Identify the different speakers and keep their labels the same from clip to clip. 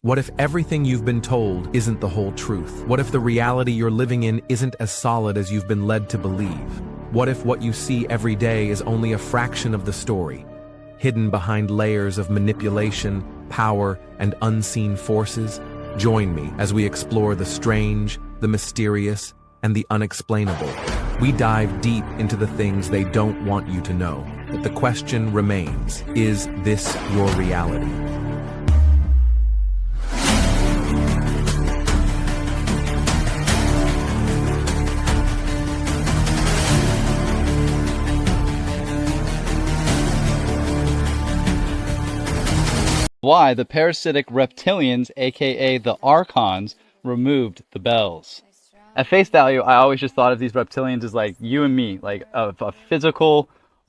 Speaker 1: What if everything you've been told isn't the whole truth? What if the reality you're living in isn't as solid as you've been led to believe? What if what you see every day is only a fraction of the story, hidden behind layers of manipulation, power, and unseen forces? Join me as we explore the strange, the mysterious, and the unexplainable. We dive deep into the things they don't want you to know. But the question remains, is this your reality?
Speaker 2: Why the parasitic reptilians, aka the archons, removed the bells. At face value, I always just thought of these reptilians as like you and me, like a physical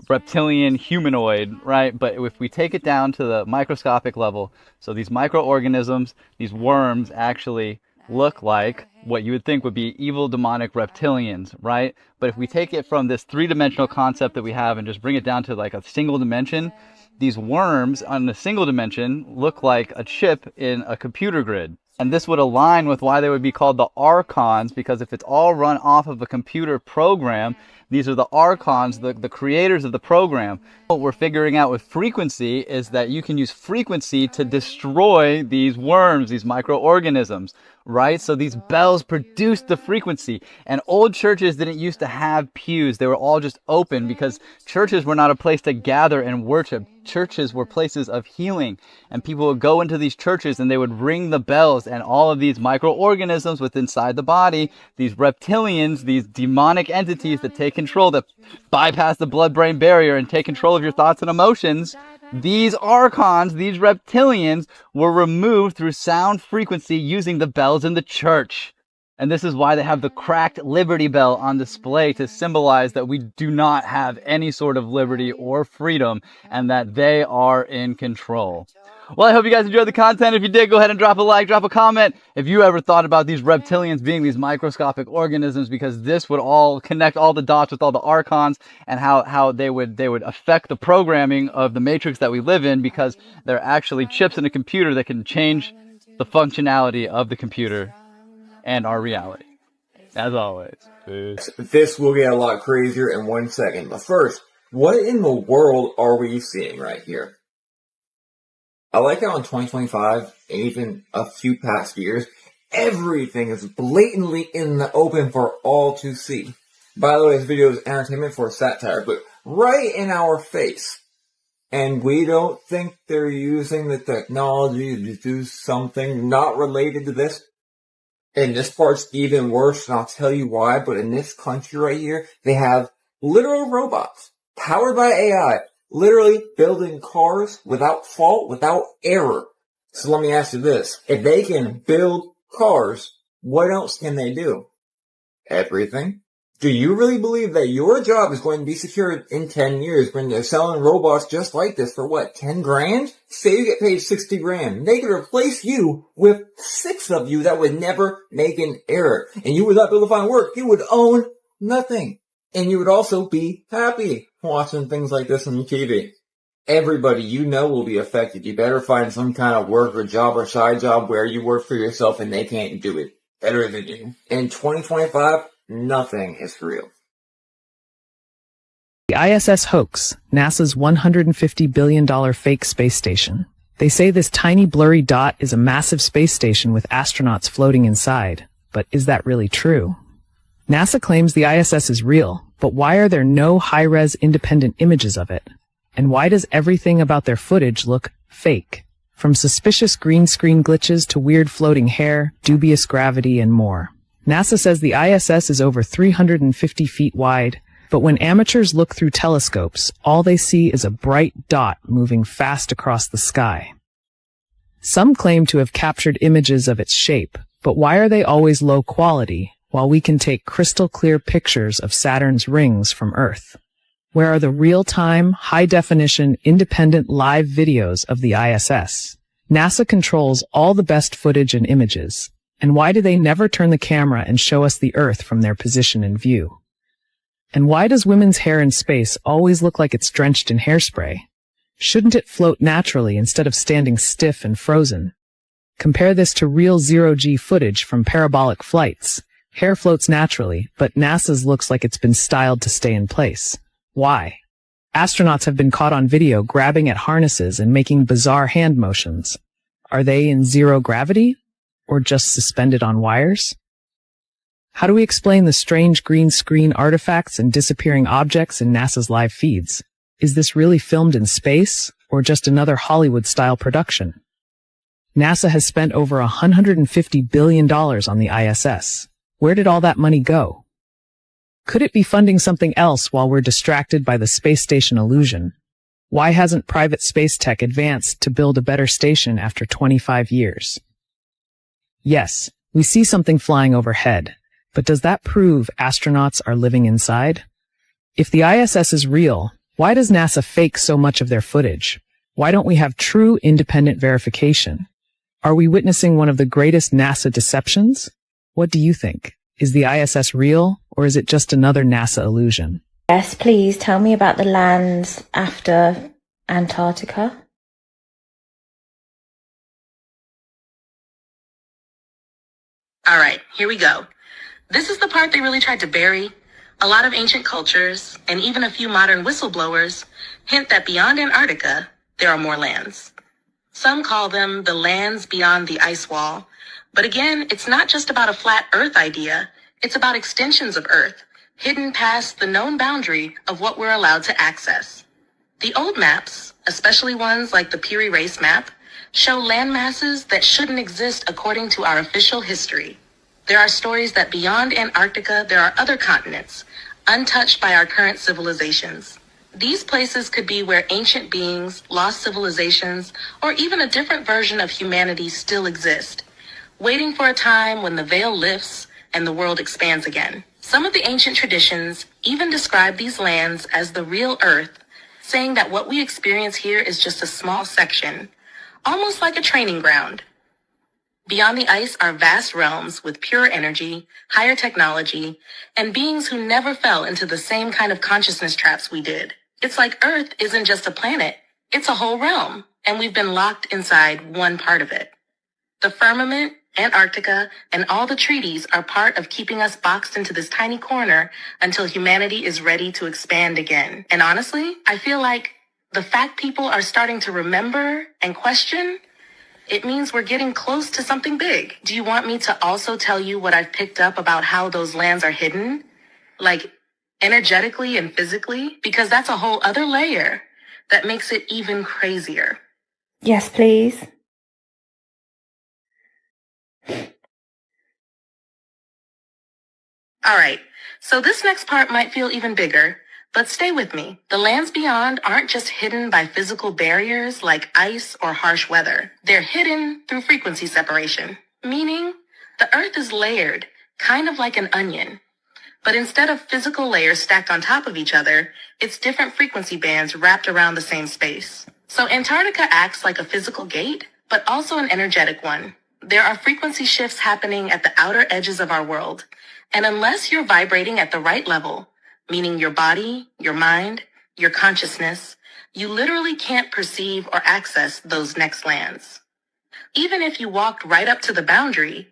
Speaker 2: reptilian humanoid, right? But if we take it down to the microscopic level, so these microorganisms, these worms actually look like what you would think would be evil demonic reptilians, right? But if we take it from this three-dimensional concept that we have and just bring it down to like a single dimension, these worms on a single dimension look like a chip in a computer grid. And this would align with why they would be called the archons, because if it's all run off of a computer program, these are the archons, the creators of the program. What we're figuring out with frequency is that you can use frequency to destroy these worms, these microorganisms, right? So these bells produce the frequency. And old churches didn't used to have pews. They were all just open because churches were not a place to gather and worship. Churches were places of healing. And people would go into these churches and they would ring the bells, and all of these microorganisms within inside the body, these reptilians, these demonic entities that take control, that bypass the blood-brain barrier and take control of your thoughts and emotions, these archons, these reptilians, were removed through sound frequency using the bells in the church. And this is why they have the cracked Liberty Bell on display, to symbolize that we do not have any sort of liberty or freedom and that they are in control. Well, I hope you guys enjoyed the content. If you did, go ahead and drop a like, drop a comment. If you ever thought about these reptilians being these microscopic organisms, because this would all connect all the dots with all the archons and how they would affect the programming of the matrix that we live in, because they're actually chips in a computer that can change the functionality of the computer and our reality. As always, peace.
Speaker 3: This will get a lot crazier in 1 second. But first, what in the world are we seeing right here? I like how in 2025, and even a few past years, everything is blatantly in the open for all to see. By the way, this video is entertainment for satire, but right in our face. And we don't think they're using the technology to do something not related to this. And this part's even worse, and I'll tell you why, but in this country right here, they have literal robots, powered by AI, literally building cars without fault, without error. So let me ask you this. If they can build cars, what else can they do? Everything. Do you really believe that your job is going to be secured in 10 years when they're selling robots just like this for what, 10 grand? Say you get paid 60 grand. They could replace you with 6 of you that would never make an error. And you would not be able to find work. You would own nothing. And you would also be happy watching things like this on your TV. Everybody you know will be affected. You better find some kind of work or job or side job where you work for yourself and they can't do it better than you. In 2025, nothing is real.
Speaker 4: The ISS hoax, NASA's $150 billion fake space station. They say this tiny blurry dot is a massive space station with astronauts floating inside. But is that really true? NASA claims the ISS is real, but why are there no high-res independent images of it? And why does everything about their footage look fake? From suspicious green screen glitches to weird floating hair, dubious gravity, and more. NASA says the ISS is over 350 feet wide, but when amateurs look through telescopes, all they see is a bright dot moving fast across the sky. Some claim to have captured images of its shape, but why are they always low quality, while we can take crystal clear pictures of Saturn's rings from Earth? Where are the real-time, high-definition, independent live videos of the ISS? NASA controls all the best footage and images. And why do they never turn the camera and show us the Earth from their position in view? And why does women's hair in space always look like it's drenched in hairspray? Shouldn't it float naturally instead of standing stiff and frozen? Compare this to real zero-G footage from parabolic flights. Hair floats naturally, but NASA's looks like it's been styled to stay in place. Why? Astronauts have been caught on video grabbing at harnesses and making bizarre hand motions. Are they in zero gravity? Or just suspended on wires? How do we explain the strange green screen artifacts and disappearing objects in NASA's live feeds? Is this really filmed in space, or just another Hollywood-style production? NASA has spent over $150 billion on the ISS. Where did all that money go? Could it be funding something else while we're distracted by the space station illusion? Why hasn't private space tech advanced to build a better station after 25 years? Yes, we see something flying overhead, but does that prove astronauts are living inside? If the ISS is real, why does NASA fake so much of their footage? Why don't we have true independent verification? Are we witnessing one of the greatest NASA deceptions? What do you think? Is the ISS real, or is it just another NASA illusion?
Speaker 5: Yes, please tell me about the lands after Antarctica.
Speaker 6: All right, here we go. This is the part they really tried to bury. A lot of ancient cultures, and even a few modern whistleblowers, hint that beyond Antarctica, there are more lands. Some call them the lands beyond the ice wall. But again, it's not just about a flat Earth idea. It's about extensions of Earth, hidden past the known boundary of what we're allowed to access. The old maps, especially ones like the Piri Reis map, show land masses that shouldn't exist according to our official history. There are stories that beyond Antarctica, there are other continents, untouched by our current civilizations. These places could be where ancient beings, lost civilizations, or even a different version of humanity still exist, waiting for a time when the veil lifts and the world expands again. Some of the ancient traditions even describe these lands as the real Earth, saying that what we experience here is just a small section, almost like a training ground. Beyond the ice are vast realms with pure energy, higher technology, and beings who never fell into the same kind of consciousness traps we did. It's like Earth isn't just a planet, it's a whole realm, and we've been locked inside one part of it. The firmament, Antarctica, and all the treaties are part of keeping us boxed into this tiny corner until humanity is ready to expand again. And honestly, I feel like the fact people are starting to remember and question, it means we're getting close to something big. Do you want me to also tell you what I've picked up about how those lands are hidden? Like, energetically and physically? Because that's a whole other layer that makes it even crazier.
Speaker 5: Yes, please.
Speaker 6: All right, so this next part might feel even bigger, but stay with me. The lands beyond aren't just hidden by physical barriers like ice or harsh weather. They're hidden through frequency separation, meaning the Earth is layered, kind of like an onion. But instead of physical layers stacked on top of each other, it's different frequency bands wrapped around the same space. So Antarctica acts like a physical gate, but also an energetic one. There are frequency shifts happening at the outer edges of our world. And unless you're vibrating at the right level, meaning your body, your mind, your consciousness, you literally can't perceive or access those next lands. Even if you walked right up to the boundary,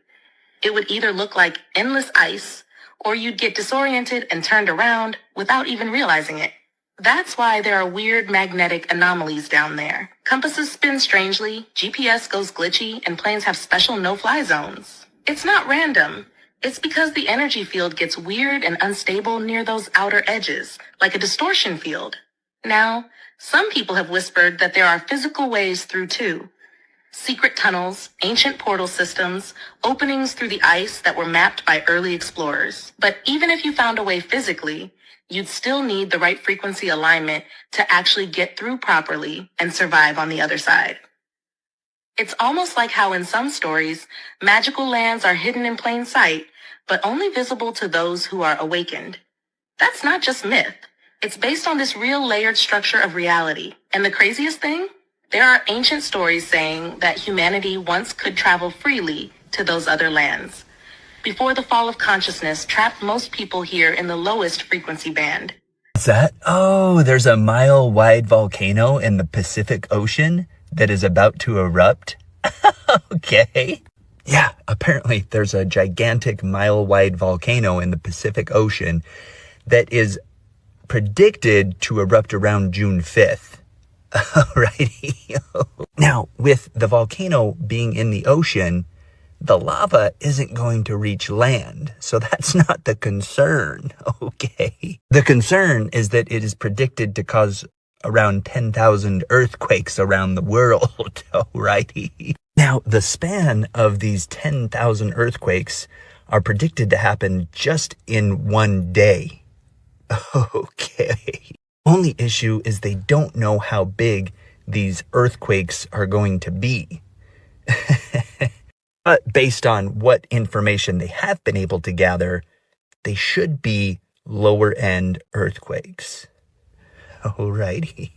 Speaker 6: it would either look like endless ice, or you'd get disoriented and turned around without even realizing it. That's why there are weird magnetic anomalies down there. Compasses spin strangely, GPS goes glitchy, and planes have special no-fly zones. It's not random. It's because the energy field gets weird and unstable near those outer edges, like a distortion field. Now, some people have whispered that there are physical ways through too. Secret tunnels, ancient portal systems, openings through the ice that were mapped by early explorers. But even if you found a way physically, you'd still need the right frequency alignment to actually get through properly and survive on the other side. It's almost like how in some stories, magical lands are hidden in plain sight, but only visible to those who are awakened. That's not just myth. It's based on this real layered structure of reality. And the craziest thing? There are ancient stories saying that humanity once could travel freely to those other lands, before the fall of consciousness trapped most people here in the lowest frequency band.
Speaker 7: What's that? Oh, there's a mile-wide volcano in the Pacific Ocean that is about to erupt. Okay. Yeah, apparently there's a gigantic mile-wide volcano in the Pacific Ocean that is predicted to erupt around June 5th. Alrighty. Now, with the volcano being in the ocean, the lava isn't going to reach land. So that's not the concern, okay? The concern is that it is predicted to cause around 10,000 earthquakes around the world, alrighty? Now, the span of these 10,000 earthquakes are predicted to happen just in one day. Okay. Only issue is they don't know how big these earthquakes are going to be. But based on what information they have been able to gather, they should be lower end earthquakes. Alrighty.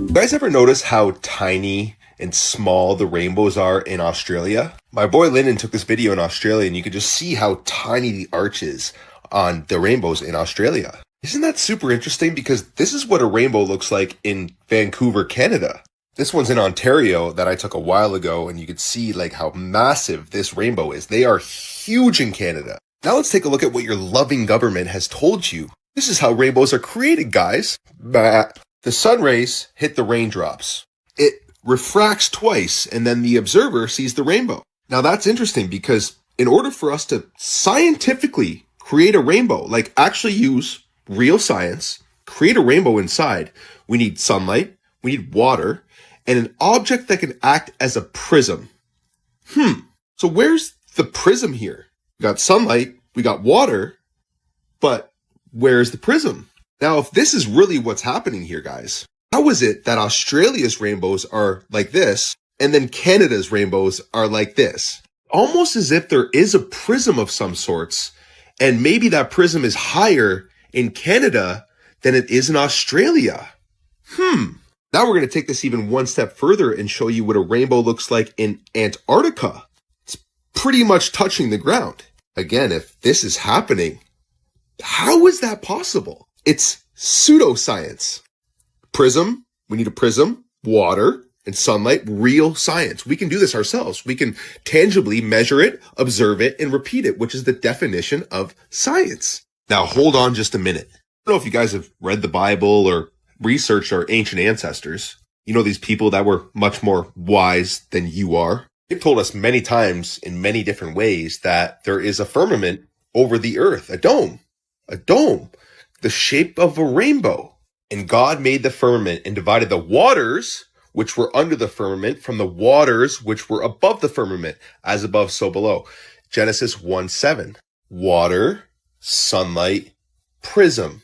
Speaker 8: You guys ever notice how tiny and small the rainbows are in Australia? My boy Lyndon took this video in Australia and you could just see how tiny the arch is on the rainbows in Australia. Isn't that super interesting? Because this is what a rainbow looks like in Vancouver, Canada. This one's in Ontario that I took a while ago and you could see like how massive this rainbow is. They are huge in Canada. Now let's take a look at what your loving government has told you. This is how rainbows are created, guys. The sun rays hit the raindrops. It refracts twice, and then the observer sees the rainbow. Now that's interesting because in order for us to scientifically create a rainbow, like actually use real science, create a rainbow inside, we need sunlight, we need water, and an object that can act as a prism. So where's the prism here? We got sunlight, we got water, but where's the prism? Now, if this is really what's happening here, guys, how is it that Australia's rainbows are like this, and then Canada's rainbows are like this? Almost as if there is a prism of some sorts, and maybe that prism is higher in Canada than it is in Australia. Now we're going to take this even one step further and show you what a rainbow looks like in Antarctica. It's pretty much touching the ground. Again, if this is happening, how is that possible? It's pseudoscience. Prism, we need a prism, water, and sunlight, real science. We can do this ourselves. We can tangibly measure it, observe it, and repeat it, which is the definition of science. Now, hold on just a minute. I don't know if you guys have read the Bible or researched our ancient ancestors. You know, these people that were much more wise than you are. They've told us many times in many different ways that there is a firmament over the earth, a dome, the shape of a rainbow. And God made the firmament and divided the waters which were under the firmament from the waters which were above the firmament, as above, so below. Genesis 1:7. Water, sunlight, prism.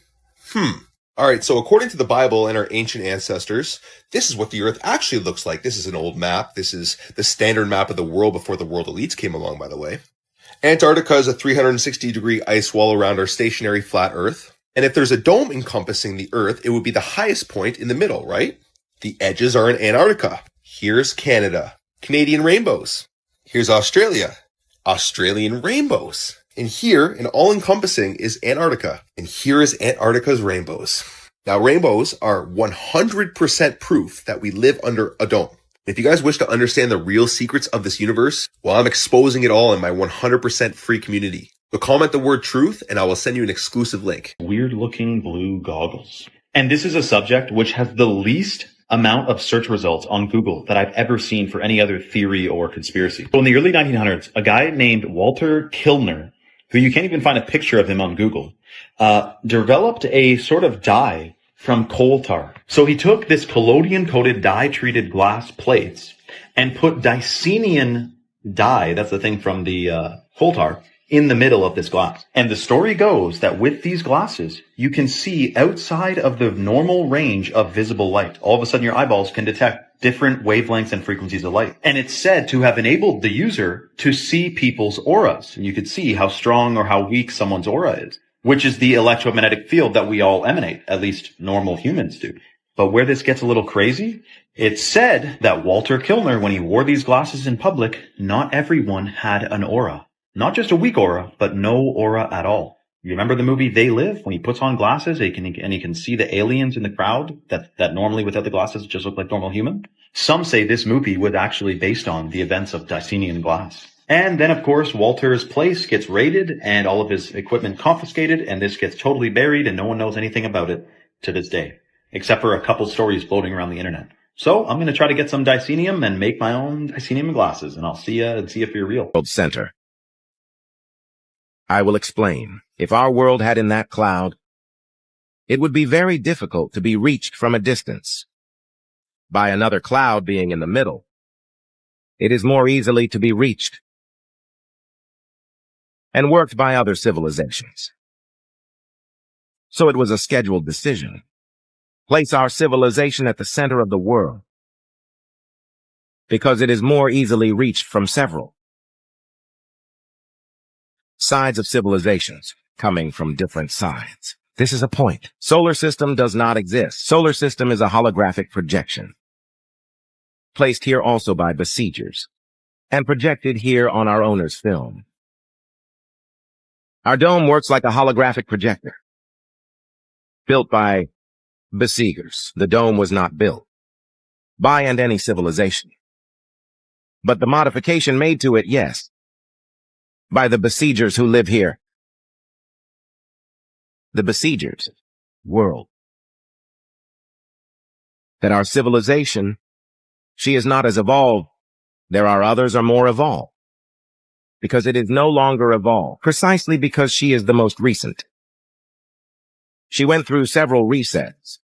Speaker 8: All right, so according to the Bible and our ancient ancestors, this is what the earth actually looks like. This is an old map. This is the standard map of the world before the world elites came along, by the way. Antarctica is a 360-degree ice wall around our stationary flat earth. And if there's a dome encompassing the earth, it would be the highest point in the middle, right? The edges are in Antarctica. Here's Canada. Canadian rainbows. Here's Australia. Australian rainbows. And here, and all-encompassing, is Antarctica. And here is Antarctica's rainbows. Now, rainbows are 100% proof that we live under a dome. If you guys wish to understand the real secrets of this universe, Well, I'm exposing it all in my 100% free community. So comment the word truth and I will send you an exclusive link.
Speaker 9: Weird looking blue goggles. And this is a subject which has the least amount of search results on Google that I've ever seen for any other theory or conspiracy. So in the early 1900s, a guy named Walter Kilner, who you can't even find a picture of him on Google, developed a sort of dye from coal tar. So he took this collodion-coated dye-treated glass plates and put Dicenian dye, that's the thing from the coal tar, in the middle of this glass. And the story goes that with these glasses, you can see outside of the normal range of visible light. All of a sudden, your eyeballs can detect different wavelengths and frequencies of light. And it's said to have enabled the user to see people's auras. And you could see how strong or how weak someone's aura is, which is the electromagnetic field that we all emanate, at least normal humans do. But where this gets a little crazy, it's said that Walter Kilner, when he wore these glasses in public, not everyone had an aura. Not just a weak aura, but no aura at all. You remember the movie They Live? When he puts on glasses, he can see the aliens in the crowd that normally without the glasses just look like normal human. Some say this movie was actually based on the events of Dicenian glass. And then, of course, Walter's place gets raided and all of his equipment confiscated, and this gets totally buried and no one knows anything about it to this day, except for a couple stories floating around the internet. So I'm going to try to get some Dicenium and make my own Dicenium glasses, and I'll see you and see if you're real.
Speaker 10: Center. I will explain. If our world had in that cloud, it would be very difficult to be reached from a distance. By another cloud being in the middle, it is more easily to be reached and worked by other civilizations. So it was a scheduled decision. Place our civilization at the center of the world, because it is more easily reached from several sides of civilizations coming from different sides. This is a point. Solar system does not exist. Solar system is a holographic projection, placed here also by besiegers, and projected here on our owner's film. Our dome works like a holographic projector, built by besiegers. The dome was not built by and any civilization, but the modification made to it, yes, by the besiegers who live here. The besiegers world. That our civilization, she is not as evolved. There are others are more evolved, because it is no longer evolved, precisely because she is the most recent. She went through several resets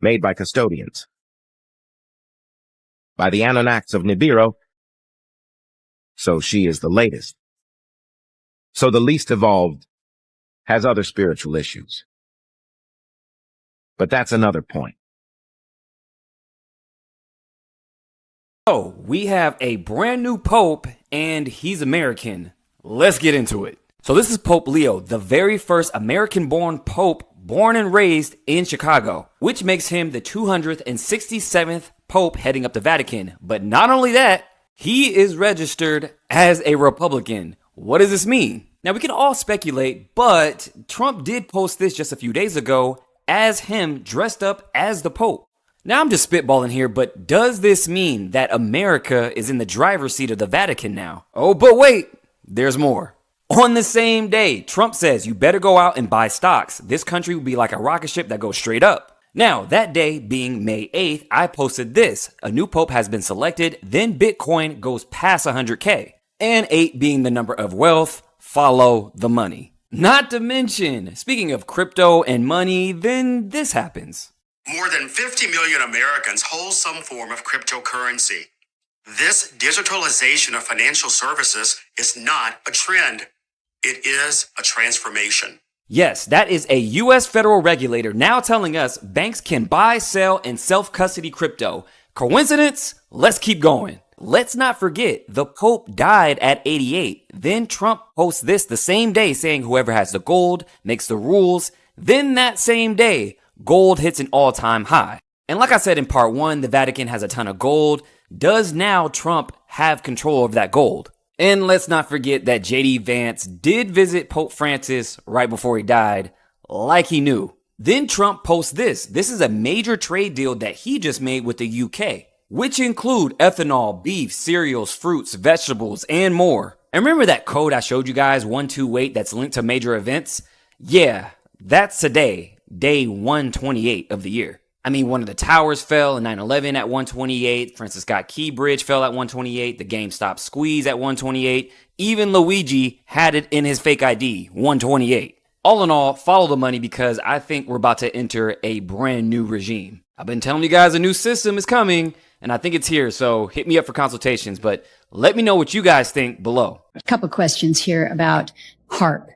Speaker 10: made by custodians, by the Anunnaks of Nibiru, so she is the latest. So the least evolved has other spiritual issues. But that's another point.
Speaker 11: So, we have a brand new Pope, and he's American. Let's get into it. So this is Pope Leo, the very first American-born Pope born and raised in Chicago, which makes him the 267th Pope heading up the Vatican. But not only that, he is registered as a Republican. What does this mean? Now, we can all speculate, but Trump did post this just a few days ago as him dressed up as the Pope. Now, I'm just spitballing here, but does this mean that America is in the driver's seat of the Vatican now? Oh, but wait, there's more. On the same day, Trump says you better go out and buy stocks. This country will be like a rocket ship that goes straight up. Now, that day being May 8th, I posted this. A new Pope has been selected, then Bitcoin goes past 100K. And 8 being the number of wealth, follow the money. Not to mention, speaking of crypto and money, then this happens.
Speaker 12: More than 50 million Americans hold some form of cryptocurrency. This digitalization of financial services is not a trend. It is a transformation.
Speaker 11: Yes, that is a U.S. federal regulator now telling us banks can buy, sell, and self-custody crypto. Coincidence? Let's keep going. Let's not forget, the Pope died at 88. Then Trump posts this the same day saying whoever has the gold makes the rules. Then that same day, gold hits an all-time high. And like I said in part 1, the Vatican has a ton of gold. Does now Trump have control of that gold? And let's not forget that J.D. Vance did visit Pope Francis right before he died, like he knew. Then Trump posts this. This is a major trade deal that he just made with the UK. which include ethanol, beef, cereals, fruits, vegetables, and more. And remember that code I showed you guys, 128, that's linked to major events? Yeah, that's today, day 128 of the year. I mean, one of the towers fell in 9/11 at 128. Francis Scott Key Bridge fell at 128. The GameStop squeeze at 128. Even Luigi had it in his fake ID, 128. All in all, follow the money because I think we're about to enter a brand new regime. I've been telling you guys a new system is coming, and I think it's here, so hit me up for consultations, but let me know what you guys think below.
Speaker 13: A couple questions here about HAARP,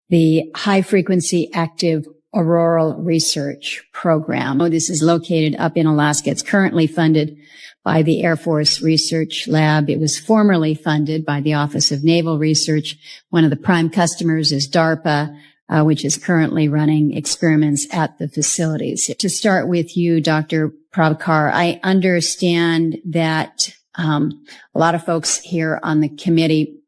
Speaker 13: the High Frequency Active Auroral Research Program. This is located up in Alaska. It's currently funded by the Air Force Research Lab. It was formerly funded by the Office of Naval Research. One of the prime customers is DARPA, which is currently running experiments at the facilities. To start with you, Dr. Prabhakar, I understand that a lot of folks here on the committee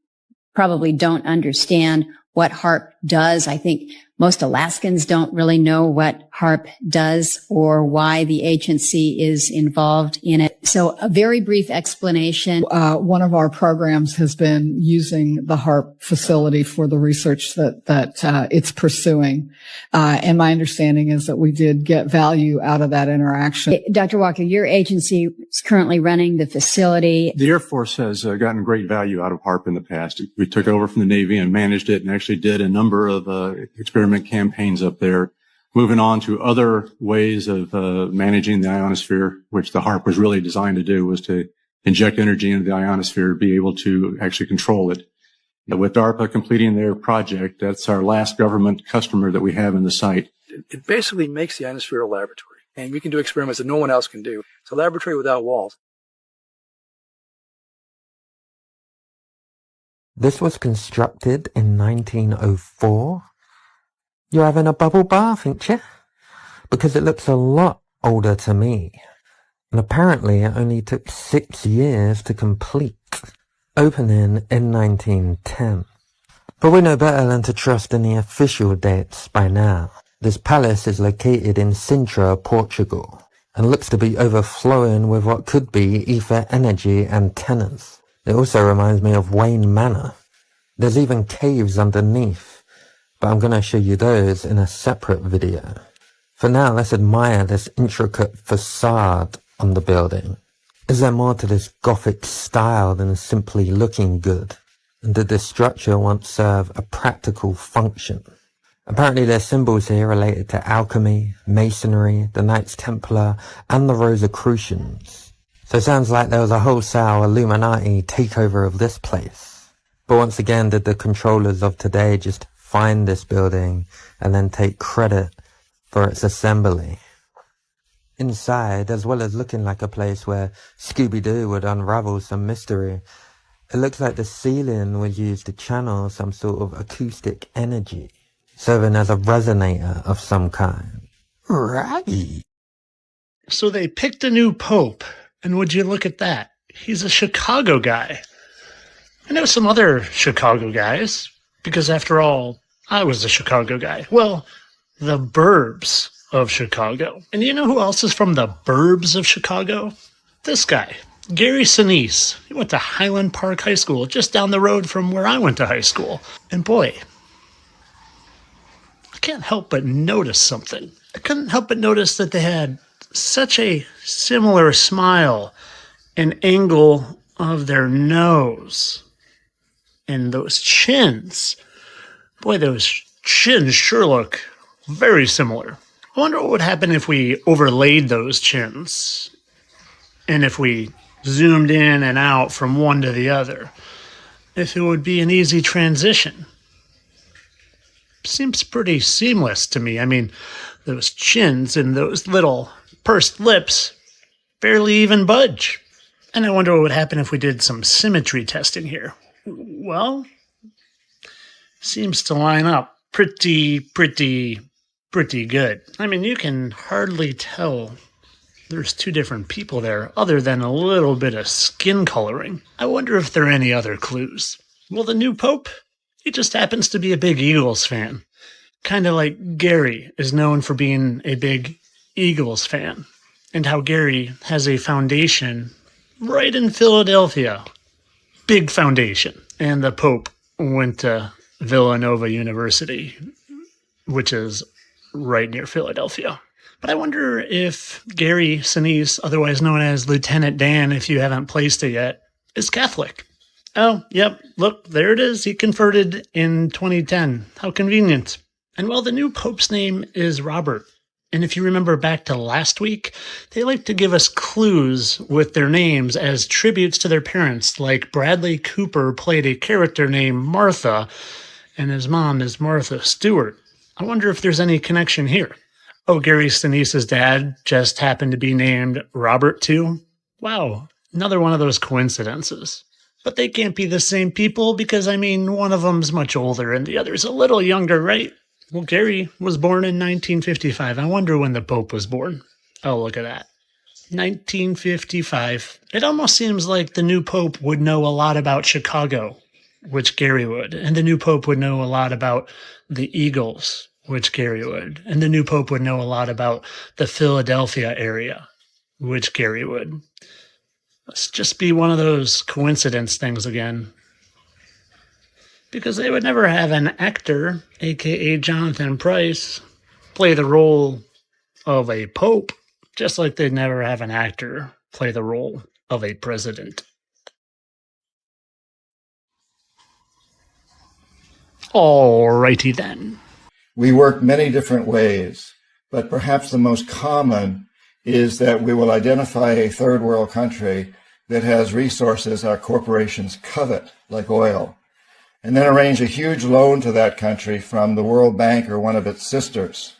Speaker 13: probably don't understand what HAARP does. I think most Alaskans don't really know what HAARP does or why the agency is involved in it. So a very brief explanation.
Speaker 14: One of our programs has been using the HAARP facility for the research that it's pursuing. And my understanding is that we did get value out of that interaction.
Speaker 13: Dr. Walker, your agency is currently running the facility.
Speaker 15: The Air Force has gotten great value out of HAARP in the past. We took over from the Navy and managed it and actually did a number of experiment campaigns up there, moving on to other ways of managing the ionosphere, which the HAARP was really designed to do, was to inject energy into the ionosphere, be able to actually control it. With DARPA completing their project, that's our last government customer that we have in the site.
Speaker 16: It basically makes the ionosphere a laboratory, and we can do experiments that no one else can do. It's a laboratory without walls.
Speaker 17: This was constructed in 1904. You're having a bubble bath, ain't you? Because it looks a lot older to me. And apparently it only took 6 years to complete, opening in 1910. But we know better than to trust any official dates by now. This palace is located in Sintra, Portugal, and looks to be overflowing with what could be ether energy antennas. It also reminds me of Wayne Manor. There's even caves underneath, but I'm going to show you those in a separate video. For now, let's admire this intricate facade on the building. Is there more to this Gothic style than simply looking good? And did this structure once serve a practical function? Apparently there's symbols here related to alchemy, masonry, the Knights Templar, and the Rosicrucians. So it sounds like there was a wholesale Illuminati takeover of this place. But once again, did the controllers of today just find this building and then take credit for its assembly? Inside, as well as looking like a place where Scooby-Doo would unravel some mystery, it looks like the ceiling was used to channel some sort of acoustic energy, serving as a resonator of some kind. Right.
Speaker 18: So they picked a new pope, and would you look at that? He's a Chicago guy. I know some other Chicago guys, because after all, I was a Chicago guy. Well, the burbs of Chicago. And you know who else is from the burbs of Chicago? This guy, Gary Sinise. He went to Highland Park High School, just down the road from where I went to high school. And boy, I can't help but notice something. I couldn't help but notice that they had such a similar smile and angle of their nose. And those chins, boy, those chins sure look very similar. I wonder what would happen if we overlaid those chins and if we zoomed in and out from one to the other, if it would be an easy transition. Seems pretty seamless to me. I mean, those chins and those little pursed lips barely even budge. And I wonder what would happen if we did some symmetry testing here. Well, seems to line up pretty good. I mean, you can hardly tell there's two different people there other than a little bit of skin coloring. I wonder if there are any other clues. Well, the new pope, he just happens to be a big Eagles fan. Kind of like Gary is known for being a big Eagles fan. and how Gary has a foundation right in Philadelphia. Big foundation. And the Pope went to Villanova University, which is right near Philadelphia. But I wonder if Gary Sinise, otherwise known as Lieutenant Dan, if you haven't placed it yet, is Catholic. Oh, yep, look, there it is. He converted in 2010. How convenient. And well, the new Pope's name is Robert. And if you remember back to last week, they like to give us clues with their names as tributes to their parents, like Bradley Cooper played a character named Martha, and his mom is Martha Stewart. I wonder if there's any connection here. Oh, Gary Sinise's dad just happened to be named Robert too? Wow, another one of those coincidences. But they can't be the same people because, I mean, one of them's much older and the other's a little younger, right? Well, Gary was born in 1955. I wonder when the Pope was born. Oh, look at that. 1955. It almost seems like the new Pope would know a lot about Chicago, which Gary would. And the new Pope would know a lot about the Eagles, which Gary would. And the new Pope would know a lot about the Philadelphia area, which Gary would. Let's just be one of those coincidence things again. Because they would never have an actor, a.k.a. Jonathan Pryce, play the role of a pope, just like they'd never have an actor play the role of a president. Alrighty then.
Speaker 19: We work many different ways, but perhaps the most common is that we will identify a third world country that has resources our corporations covet, like oil, and then arrange a huge loan to that country from the World Bank or one of its sisters.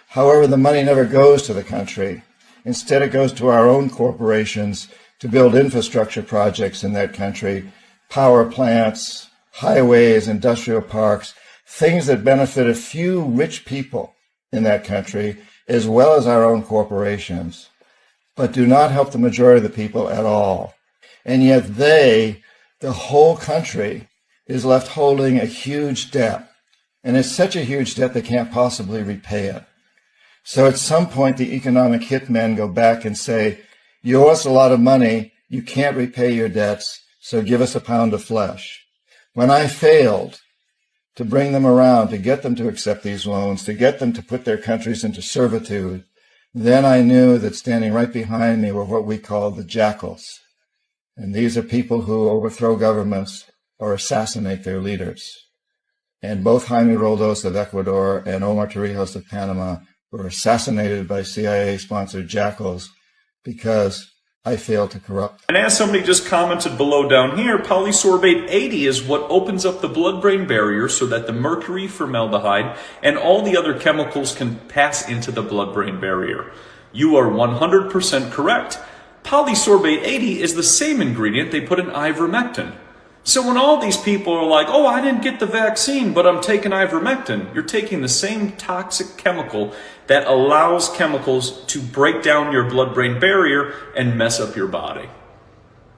Speaker 19: However, the money never goes to the country. Instead, it goes to our own corporations to build infrastructure projects in that country, power plants, highways, industrial parks, things that benefit a few rich people in that country, as well as our own corporations, but do not help the majority of the people at all. And yet the whole country, is left holding a huge debt. And it's such a huge debt they can't possibly repay it. So at some point, the economic hitmen go back and say, you owe us a lot of money, you can't repay your debts, so give us a pound of flesh. When I failed to bring them around, to get them to accept these loans, to get them to put their countries into servitude, then I knew that standing right behind me were what we call the jackals. And these are people who overthrow governments or assassinate their leaders. And both Jaime Roldos of Ecuador and Omar Torrijos of Panama were assassinated by CIA-sponsored jackals because I failed to corrupt.
Speaker 20: And as somebody just commented below down here, polysorbate 80 is what opens up the blood-brain barrier so that the mercury, formaldehyde, and all the other chemicals can pass into the blood-brain barrier. You are 100% correct. Polysorbate 80 is the same ingredient they put in ivermectin. So when all these people are like, oh, I didn't get the vaccine, but I'm taking ivermectin, you're taking the same toxic chemical that allows chemicals to break down your blood-brain barrier and mess up your body.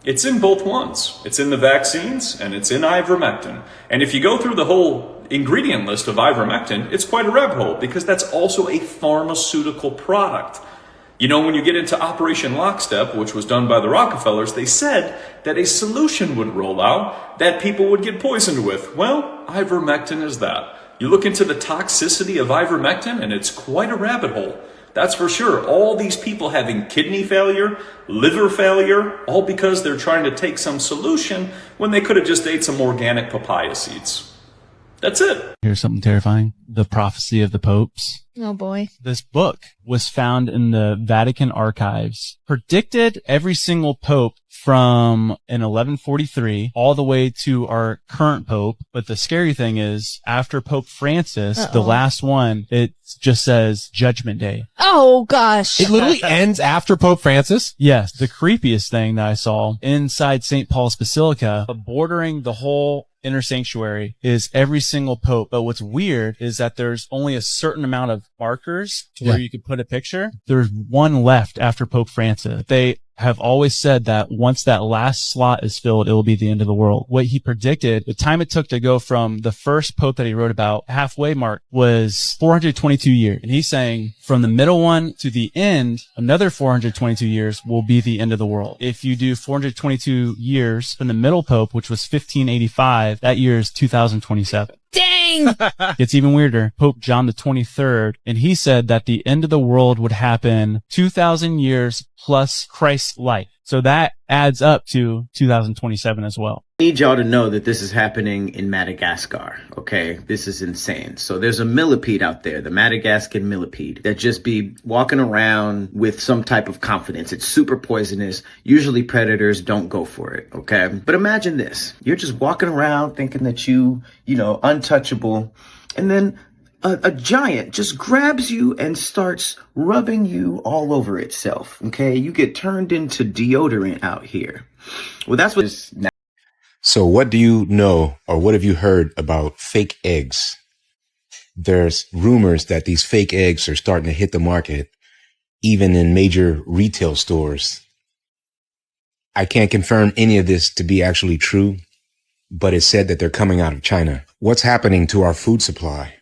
Speaker 20: It's in both ones. It's in the vaccines and it's in ivermectin. And if you go through the whole ingredient list of ivermectin, it's quite a rabbit hole because that's also a pharmaceutical product. You know, when you get into Operation Lockstep, which was done by the Rockefellers, they said that a solution would roll out that people would get poisoned with. Well, ivermectin is that. You look into the toxicity of ivermectin, and it's quite a rabbit hole. That's for sure. All these people having kidney failure, liver failure, all because they're trying to take some solution when they could have just ate some organic papaya seeds. That's it.
Speaker 2: Here's something terrifying. The Prophecy of the Popes.
Speaker 21: Oh boy.
Speaker 2: This book was found in the Vatican archives, predicted every single pope from in 1143 all the way to our current pope. But the scary thing is, after Pope Francis, the last one, it just says Judgment Day.
Speaker 21: Oh gosh.
Speaker 22: It literally ends after Pope Francis?
Speaker 2: Yes. The creepiest thing that I saw inside St. Paul's Basilica, bordering the whole inner sanctuary, is every single pope. But what's weird is that there's only a certain amount of markers where you could put a picture. There's one left after Pope Francis. They
Speaker 1: have always said that once that last slot is filled, it will be the end of the world. What he predicted, the time it took to go from the first pope that he wrote about halfway mark was 422 years. And he's saying from the middle one to the end, another 422 years will be the end of the world. If you do 422 years from the middle pope, which was 1585, that year is 2027.
Speaker 21: Dang!
Speaker 1: It's even weirder. Pope John the 23rd, and he said that the end of the world would happen 2,000 years plus Christ's life. So that adds up to 2027 as well.
Speaker 23: I need y'all to know that this is happening in Madagascar, okay? This is insane. So there's a millipede out there, the Madagascar millipede, that just be walking around with some type of confidence. It's super poisonous. Usually predators don't go for it, okay? But imagine this. You're just walking around thinking that you know, untouchable, and then a giant just grabs you and starts rubbing you all over itself, okay? You get turned into deodorant out here. Well, that's what is now.
Speaker 10: So what do you know, or what have you heard about fake eggs? There's rumors that these fake eggs are starting to hit the market, even in major retail stores. I can't confirm any of this to be actually true, but it's said that they're coming out of China. What's happening to our food supply?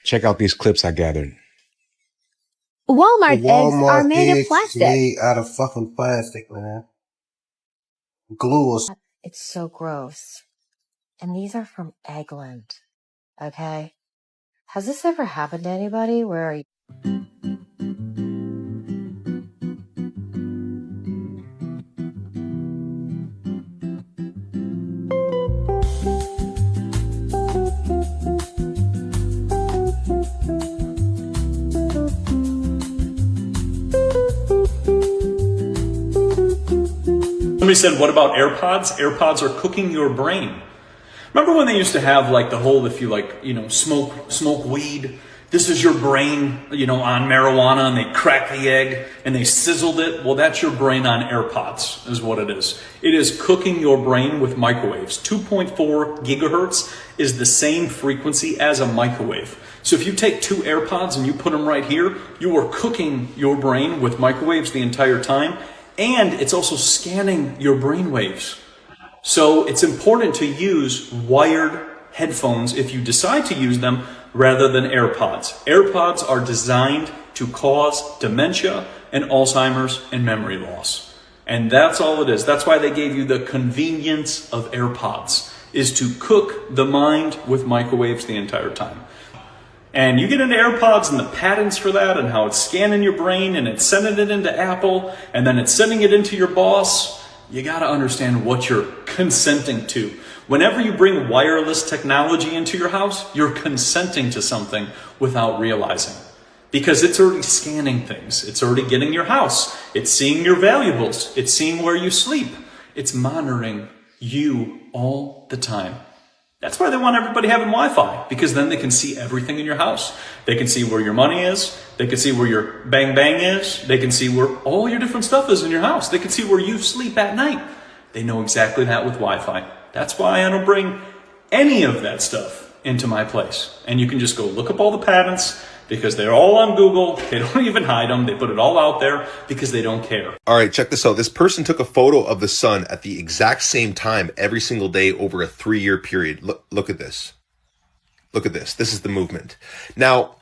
Speaker 10: Check out these clips I gathered.
Speaker 21: Walmart eggs are made of
Speaker 24: eggs
Speaker 21: plastic.
Speaker 24: Made out of fucking plastic, man. Glue or
Speaker 25: It's so gross. And these are from Eggland. Okay? Has this ever happened to anybody where
Speaker 20: Somebody said, what about AirPods? AirPods are cooking your brain. Remember when they used to have like the whole, if you like, you know, smoke weed, this is your brain, you know, on marijuana, and they cracked the egg and they sizzled it? Well, that's your brain on AirPods is what it is. It is cooking your brain with microwaves. 2.4 gigahertz is the same frequency as a microwave. So if you take two AirPods and you put them right here, you are cooking your brain with microwaves the entire time. And it's also scanning your brain waves. So it's important to use wired headphones if you decide to use them rather than AirPods. AirPods are designed to cause dementia and Alzheimer's and memory loss. And that's all it is. That's why they gave you the convenience of AirPods, is to cook the mind with microwaves the entire time. And you get into AirPods and the patents for that and how it's scanning your brain and it's sending it into Apple and then it's sending it into your boss. You got to understand what you're consenting to. Whenever you bring wireless technology into your house, you're consenting to something without realizing. Because it's already scanning things. It's already getting your house. It's seeing your valuables. It's seeing where you sleep. It's monitoring you all the time. That's why they want everybody having Wi-Fi, because then they can see everything in your house. They can see where your money is. They can see where your bang bang is. They can see where all your different stuff is in your house. They can see where you sleep at night. They know exactly that with Wi-Fi. That's why I don't bring any of that stuff into my place. And you can just go look up all the patents, because they're all on Google. They don't even hide them. They put it all out there because they don't care.
Speaker 8: All right, check this out. This person took a photo of the sun at the exact same time every single day over a 3-year period. Look at this. Look at this. This is the movement. Now,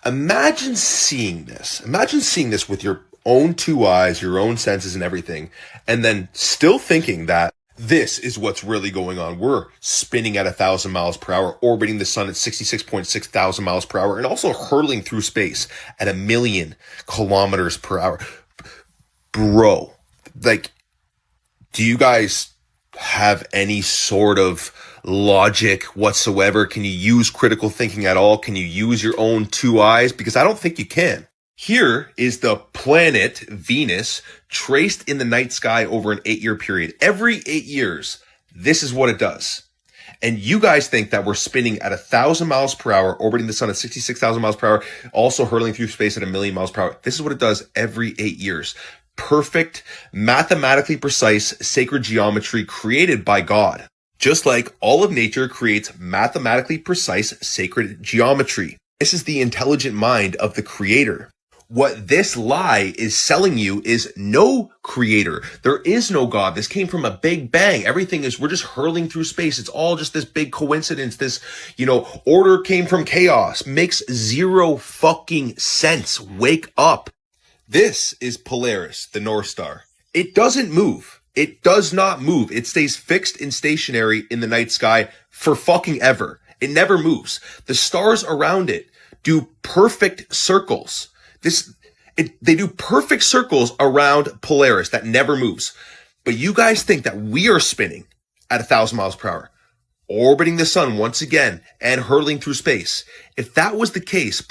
Speaker 8: imagine seeing this. Imagine seeing this with your own 2 eyes, your own senses and everything, and then still thinking that this is what's really going on. We're spinning at 1,000 miles per hour, orbiting the sun at 66.6 thousand miles per hour, and also hurtling through space at 1,000,000 kilometers per hour. Bro, like, do you guys have any sort of logic whatsoever? Can you use critical thinking at all? Can you use your own 2 eyes? Because I don't think you can. Here is the planet Venus traced in the night sky over an 8-year period. Every 8 years, this is what it does. And you guys think that we're spinning at 1,000 miles per hour, orbiting the sun at 66,000 miles per hour, also hurtling through space at 1,000,000 miles per hour. This is what it does every 8 years. Perfect, mathematically precise, sacred geometry created by God. Just like all of nature creates mathematically precise, sacred geometry. This is the intelligent mind of the creator. What this lie is selling you is no creator. There is no God. This came from a big bang. Everything is, we're just hurling through space. It's all just this big coincidence. This, order came from chaos. Makes zero fucking sense. Wake up. This is Polaris, the North Star. It doesn't move. It does not move. It stays fixed and stationary in the night sky for fucking ever. It never moves. The stars around it do perfect circles. They do perfect circles around Polaris that never moves. But you guys think that we are spinning at 1,000 miles per hour, orbiting the sun once again and hurtling through space. If that was the case,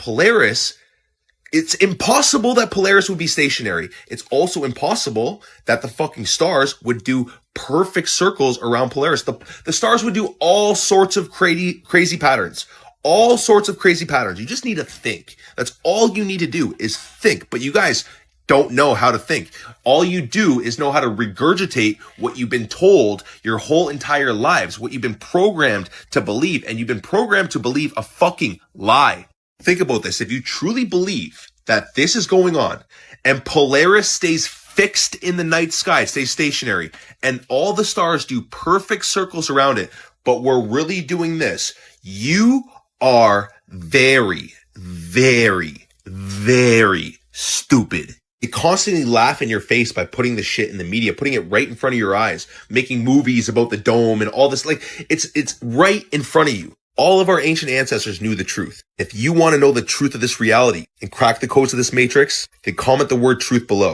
Speaker 8: it's impossible that Polaris would be stationary. It's also impossible that the fucking stars would do perfect circles around Polaris. The stars would do all sorts of crazy patterns. All sorts of crazy patterns. You just need to think. That's all you need to do is think. But you guys don't know how to think. All you do is know how to regurgitate what you've been told your whole entire lives, what you've been programmed to believe. And you've been programmed to believe a fucking lie. Think about this. If you truly believe that this is going on and Polaris stays fixed in the night sky, stays stationary, and all the stars do perfect circles around it, but we're really doing this, you are very, very, very stupid. You constantly laugh in your face by putting the shit in the media, putting it right in front of your eyes, making movies about the dome and all this. It's right in front of you. All of our ancient ancestors knew the truth. If you want to know the truth of this reality and crack the codes of this matrix, then comment the word truth below.